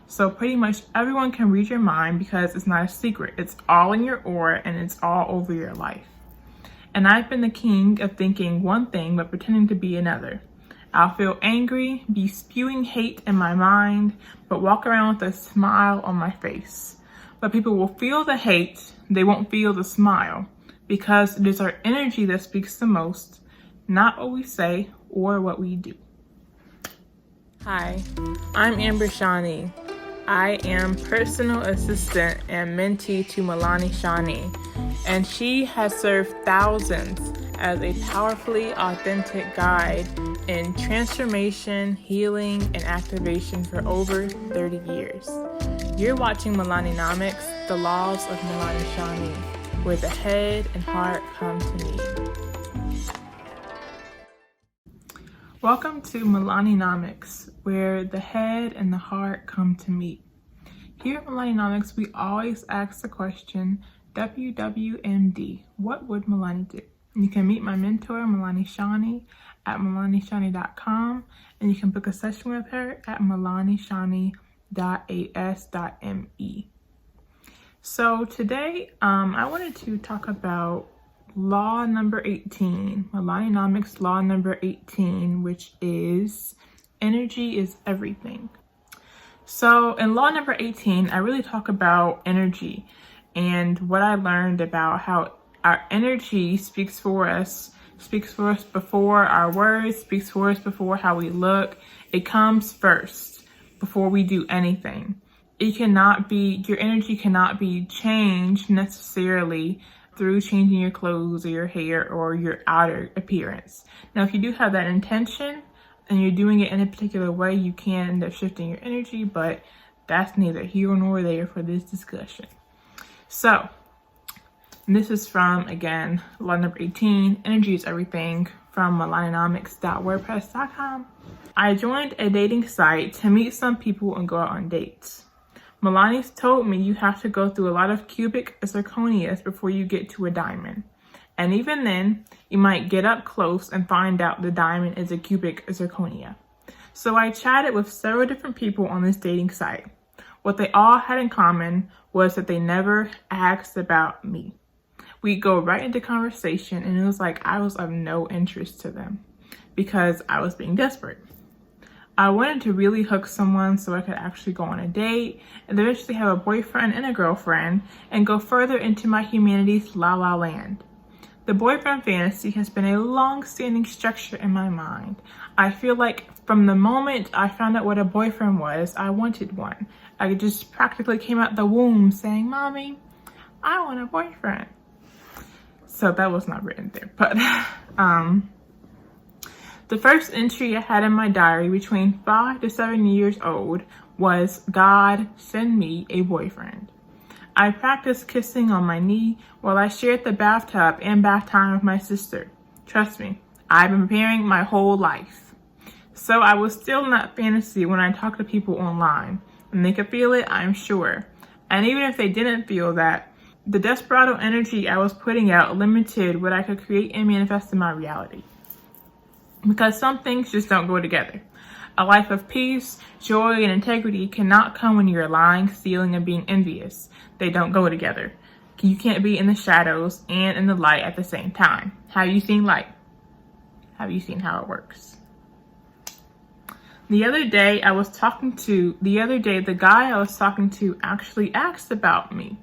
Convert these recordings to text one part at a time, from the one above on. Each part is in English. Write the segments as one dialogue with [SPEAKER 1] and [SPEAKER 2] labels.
[SPEAKER 1] So pretty much everyone can read your mind because it's not a secret. It's all in your aura and it's all over your life. And I've been the king of thinking one thing but pretending to be another. I'll feel angry, be spewing hate in my mind, but walk around with a smile on my face. But people will feel the hate, they won't feel the smile, because it is our energy that speaks the most, not what we say or what we do. Hi, I'm Amber Shani. I am personal assistant and mentee to Malane Shani, and she has served thousands as a powerfully authentic guide in transformation, healing, and activation for over 30 years. You're watching Malanenomics, the Laws of Malane Shani, where the head and heart come to meet. Welcome to Malanenomics, where the head and the heart come to meet. Here at Malanenomics, we always ask the question, WWMD, what would Malane do? You can meet my mentor, Malane Shani, at Malaneshani.com, and you can book a session with her at malaneshani.as.me. So today, I wanted to talk about law number 18, Malanenomics law number 18, which is energy is everything. So in law number 18, I really talk about energy and what I learned about how our energy speaks for us before our words, speaks for us before how we look. It comes first before we do anything. Your energy cannot be changed necessarily through changing your clothes or your hair or your outer appearance. Now, if you do have that intention and you're doing it in a particular way, you can end up shifting your energy, but that's neither here nor there for this discussion. So, this is from, again, law number 18, energy is everything, from malanenomics.wordpress.com. I joined a dating site to meet some people and go out on dates. Malane told me you have to go through a lot of cubic zirconias before you get to a diamond. And even then, you might get up close and find out the diamond is a cubic zirconia. So I chatted with several different people on this dating site. What they all had in common was that they never asked about me. We'd go right into conversation and it was like I was of no interest to them because I was being desperate. I wanted to really hook someone so I could actually go on a date and eventually have a boyfriend and a girlfriend and go further into my humanity's la la land. The boyfriend fantasy has been a long-standing structure in my mind. I feel like from the moment I found out what a boyfriend was, I wanted one. I just practically came out the womb saying, "Mommy, I want a boyfriend." So that was not written there, but the first entry I had in my diary between 5 to 7 years old was, "God, send me a boyfriend." I practiced kissing on my knee while I shared the bathtub and bath time with my sister. Trust me, I've been preparing my whole life. So I was still in that fantasy when I talked to people online. And they could feel it, I'm sure. And even if they didn't feel that, the desperado energy I was putting out limited what I could create and manifest in my reality. Because some things just don't go together. A life of peace, joy, and integrity cannot come when you're lying, stealing, and being envious. They don't go together. You can't be in the shadows and in the light at the same time. Have you seen light? Have you seen how it works? The other day, the guy I was talking to actually asked about me.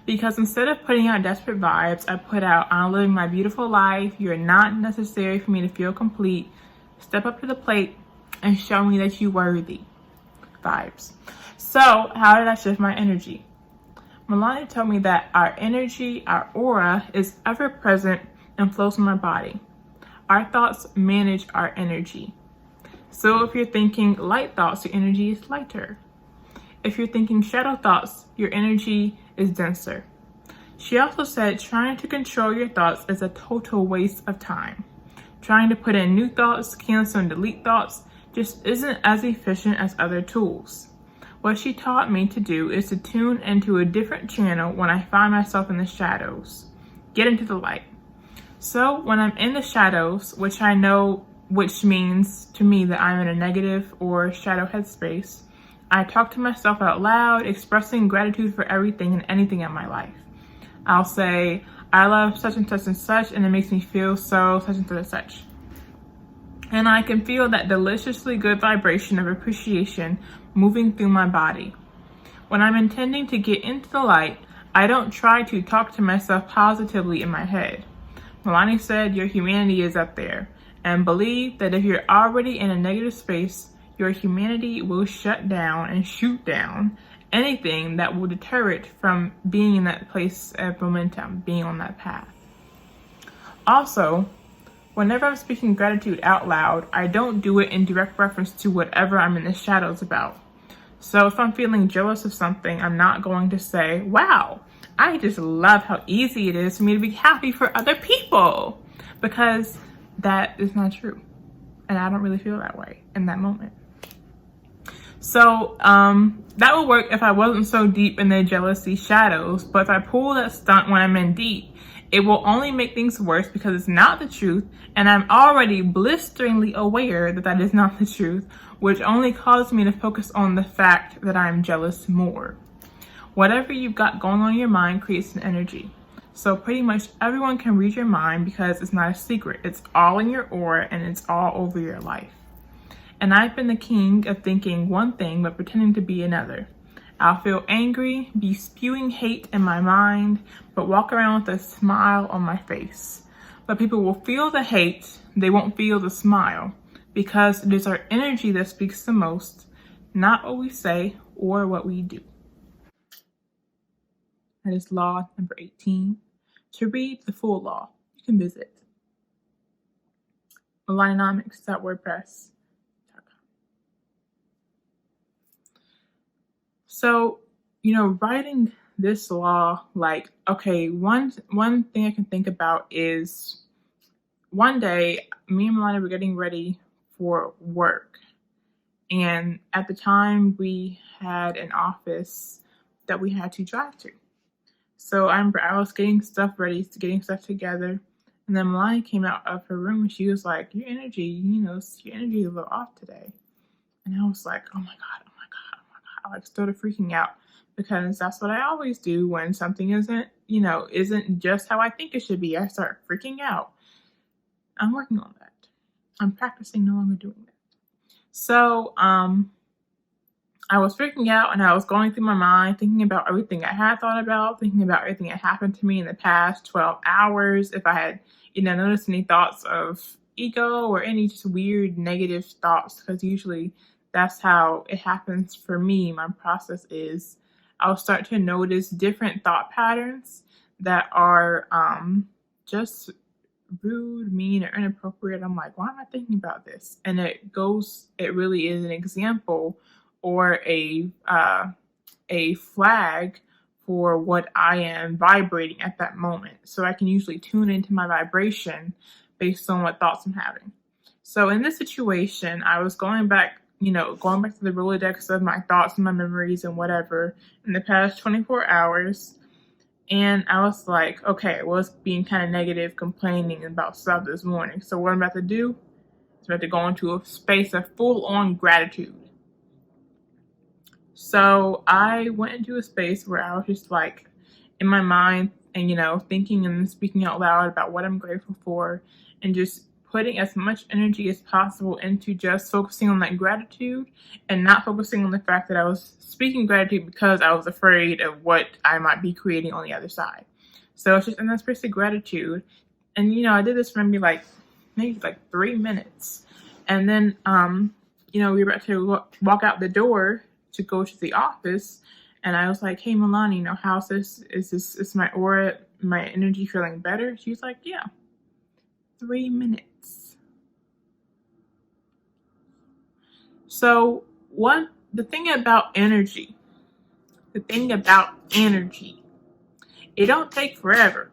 [SPEAKER 1] Because instead of putting out desperate vibes, I put out, "I'm living my beautiful life. You're not necessary for me to feel complete. Step up to the plate and show me that you're worthy." Vibes. So how did I shift my energy? Malane told me that our energy, our aura, is ever present and flows from our body. Our thoughts manage our energy. So if you're thinking light thoughts, your energy is lighter. If you're thinking shadow thoughts, your energy is denser. She also said trying to control your thoughts is a total waste of time. Trying to put in new thoughts, cancel and delete thoughts just isn't as efficient as other tools. What she taught me to do is to tune into a different channel when I find myself in the shadows. Get into the light. So when I'm in the shadows, which means to me that I'm in a negative or shadow headspace, I talk to myself out loud, expressing gratitude for everything and anything in my life. I'll say, I love such and such, and it makes me feel so such and such and such. And I can feel that deliciously good vibration of appreciation moving through my body. When I'm intending to get into the light, I don't try to talk to myself positively in my head. Malane said, your humanity is up there, and believe that if you're already in a negative space, your humanity will shut down and shoot down anything that will deter it from being in that place of momentum, being on that path. Also, whenever I'm speaking gratitude out loud, I don't do it in direct reference to whatever I'm in the shadows about. So if I'm feeling jealous of something, I'm not going to say, wow, I just love how easy it is for me to be happy for other people, because that is not true. And I don't really feel that way in that moment. So that would work if I wasn't so deep in the jealousy shadows, but if I pull that stunt when I'm in deep, it will only make things worse because it's not the truth, and I'm already blisteringly aware that that is not the truth, which only causes me to focus on the fact that I'm jealous more. Whatever you've got going on in your mind creates an energy. So pretty much everyone can read your mind because it's not a secret. It's all in your aura and it's all over your life. And I've been the king of thinking one thing but pretending to be another. I'll feel angry, be spewing hate in my mind, but walk around with a smile on my face. But people will feel the hate, they won't feel the smile, because it is our energy that speaks the most, not what we say or what we do. That is law number 18. To read the full law, you can visit Malanenomics.wordpress.com. So, writing this law, okay, one thing I can think about is one day me and Malane were getting ready for work. And at the time we had an office that we had to drive to. So I remember I was getting stuff ready, getting stuff together. And then Malane came out of her room and she was like, your energy is a little off today. And I was like, oh my God. I started freaking out because that's what I always do when something isn't just how I think it should be. I start freaking out. I'm working on that. I'm practicing no longer doing that. So, I was freaking out and I was going through my mind, thinking about everything I had thought about, thinking about everything that happened to me in the past 12 hours. If I had, noticed any thoughts of ego or any just weird negative thoughts, because usually that's how it happens for me. My process is I'll start to notice different thought patterns that are just rude, mean, or inappropriate. I'm like, why am I thinking about this? And it really is an example or a flag for what I am vibrating at that moment. So I can usually tune into my vibration based on what thoughts I'm having. So in this situation, I was going back to the Rolodex of my thoughts and my memories and whatever in the past 24 hours. And I was like, okay, well, it's being kind of negative, complaining about stuff this morning. So what I'm about to do is I'm about to go into a space of full-on gratitude. So I went into a space where I was just like in my mind and, thinking and speaking out loud about what I'm grateful for and just putting as much energy as possible into just focusing on that gratitude and not focusing on the fact that I was speaking gratitude because I was afraid of what I might be creating on the other side. So it's just in that space of gratitude. And, I did this for maybe 3 minutes. And then, we were about to walk out the door to go to the office. And I was like, hey, Malane, how's this? Is my aura, my energy feeling better? She was like, yeah. 3 minutes. So the thing about energy, it don't take forever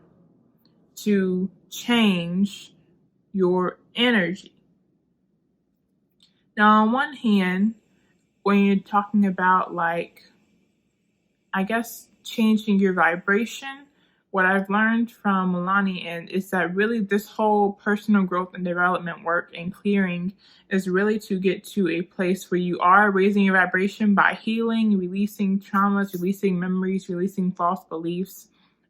[SPEAKER 1] to change your energy. Now, on one hand, when you're talking about changing your vibration, what I've learned from Malane and is that really this whole personal growth and development work and clearing is really to get to a place where you are raising your vibration by healing, releasing traumas, releasing memories, releasing false beliefs.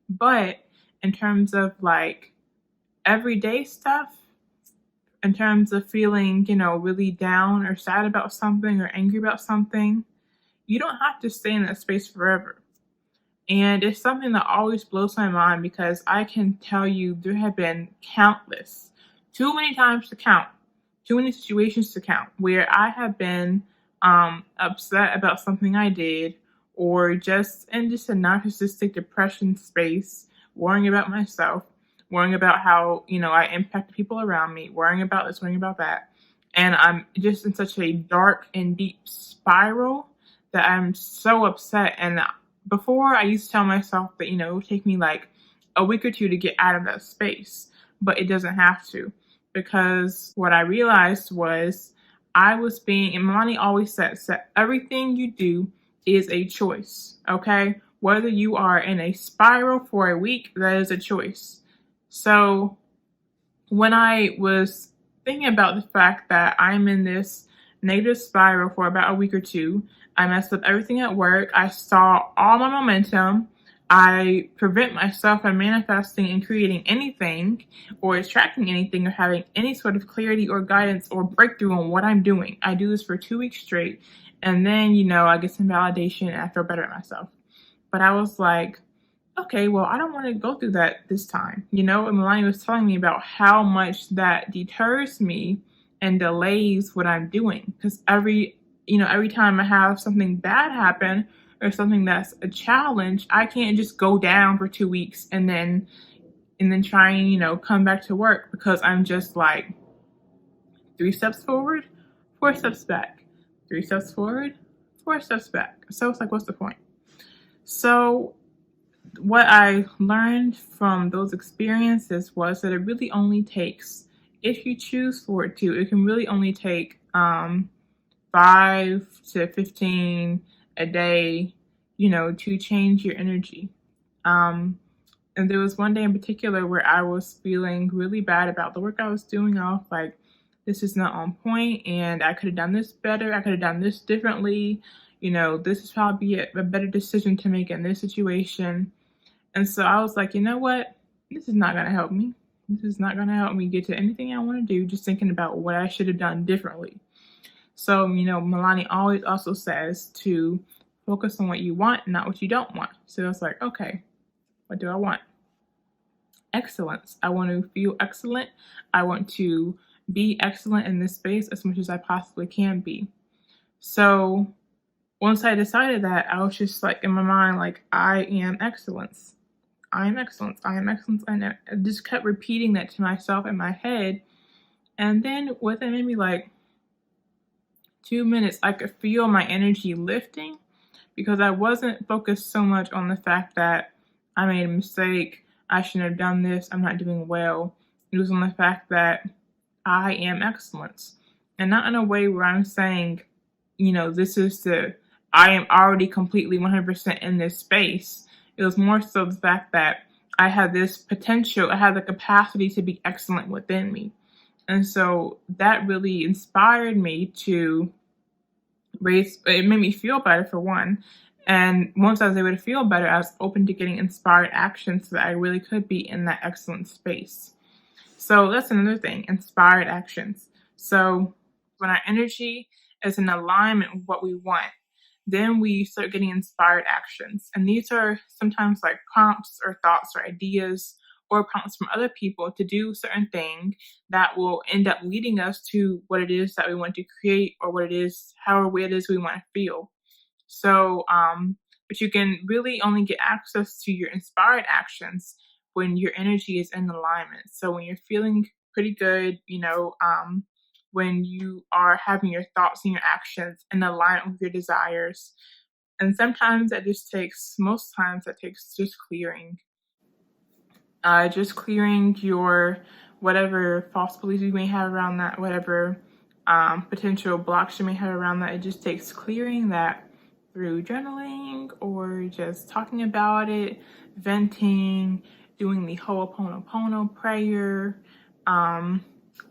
[SPEAKER 1] But in terms of like everyday stuff, in terms of feeling, really down or sad about something or angry about something, you don't have to stay in that space forever. And it's something that always blows my mind because I can tell you there have been countless, too many times to count, too many situations to count, where I have been upset about something I did, or just in just a narcissistic depression space, worrying about myself, worrying about how, I impact people around me, worrying about this, worrying about that. And I'm just in such a dark and deep spiral that I'm so upset. And before, I used to tell myself that, it would take me like a week or two to get out of that space, but it doesn't have to, because what I realized was I was being, and Malane always says that everything you do is a choice, okay? Whether you are in a spiral for a week, that is a choice. So when I was thinking about the fact that I'm in this negative spiral for about a week or two, I messed up everything at work. I saw all my momentum. I prevent myself from manifesting and creating anything or attracting anything or having any sort of clarity or guidance or breakthrough on what I'm doing. I do this for 2 weeks straight. And then, I get some validation and I feel better at myself. But I was like, okay, well, I don't want to go through that this time. And Malane was telling me about how much that deters me and delays what I'm doing. Because every time I have something bad happen or something that's a challenge, I can't just go down for 2 weeks and then try and, come back to work, because I'm just like 3 steps forward, 4 steps back, 3 steps forward, 4 steps back. So it's like, what's the point? So what I learned from those experiences was that it really only takes, if you choose for it to, it can really only take 5 to 15 a day, to change your energy. And there was one day in particular where I was feeling really bad about the work I was doing. I was like, this is not on point, and I could have done this better. I could have done this differently. This is probably a better decision to make in this situation. And so I was like, you know what? This is not going to help me. This is not going to help me get to anything I want to do, just thinking about what I should have done differently. So, Malane always also says to focus on what you want, not what you don't want. So I was like, okay, what do I want? Excellence. I want to feel excellent. I want to be excellent in this space as much as I possibly can be. So once I decided that, I was just like in my mind, like, I am excellence. I am excellence. I am excellence. And I just kept repeating that to myself in my head. And then within maybe like 2 minutes, I could feel my energy lifting, because I wasn't focused so much on the fact that I made a mistake, I shouldn't have done this, I'm not doing well. It was on the fact that I am excellence. And not in a way where I'm saying, I am already completely 100% in this space. It was more so the fact that I had this potential, I had the capacity to be excellent within me. And so that really inspired me to it made me feel better, for one. And once I was able to feel better, I was open to getting inspired action so that I really could be in that excellent space. So that's another thing, inspired actions. So when our energy is in alignment with what we want, then we start getting inspired actions. And these are sometimes like prompts or thoughts or ideas or prompts from other people to do certain thing that will end up leading us to what it is that we want to create, or what it is, however it is we want to feel. So, but you can really only get access to your inspired actions when your energy is in alignment. So when you're feeling pretty good, when you are having your thoughts and your actions in alignment with your desires. And sometimes most times that takes just clearing. Just clearing your whatever false beliefs you may have around that, whatever potential blocks you may have around that. It just takes clearing that through journaling or just talking about it, venting, doing the Ho'oponopono prayer,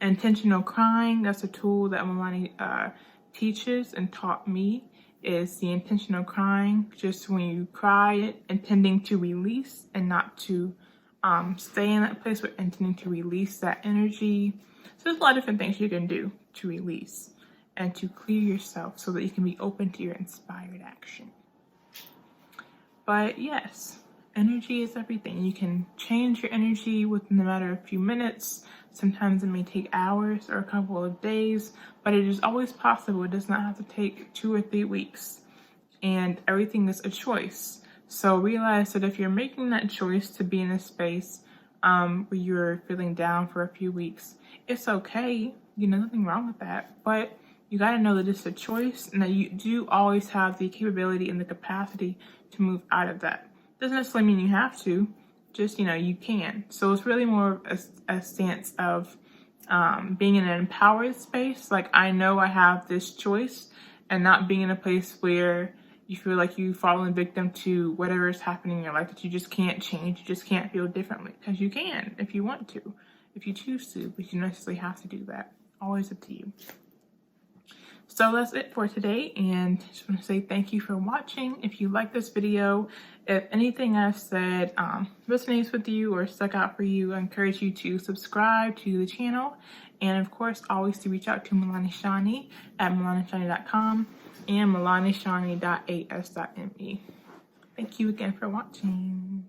[SPEAKER 1] intentional crying. That's a tool that Malane teaches and taught me, is the intentional crying. Just when you cry, intending to release and not to stay in that place, but intending to release that energy. So there's a lot of different things you can do to release and to clear yourself so that you can be open to your inspired action. But yes, energy is everything. You can change your energy within a matter of a few minutes. Sometimes it may take hours or a couple of days, but it is always possible. It does not have to take 2 or 3 weeks. And everything is a choice. So realize that if you're making that choice to be in a space where you're feeling down for a few weeks, it's okay. Nothing wrong with that. But you got to know that it's a choice and that you do always have the capability and the capacity to move out of that. Doesn't necessarily mean you have to, just, you can. So it's really more a stance of being in an empowered space. Like, I know I have this choice, and not being in a place where you feel like you've fallen victim to whatever is happening in your life that you just can't change. You just can't feel differently, because you can if you want to, if you choose to, but you don't necessarily have to do that. Always up to you. So that's it for today, and just want to say thank you for watching. If you like this video, if anything I've said resonates with you or stuck out for you, I encourage you to subscribe to the channel, and of course always to reach out to Malane Shani at Malaneshani.com and Malaneshani.as.me. Thank you again for watching.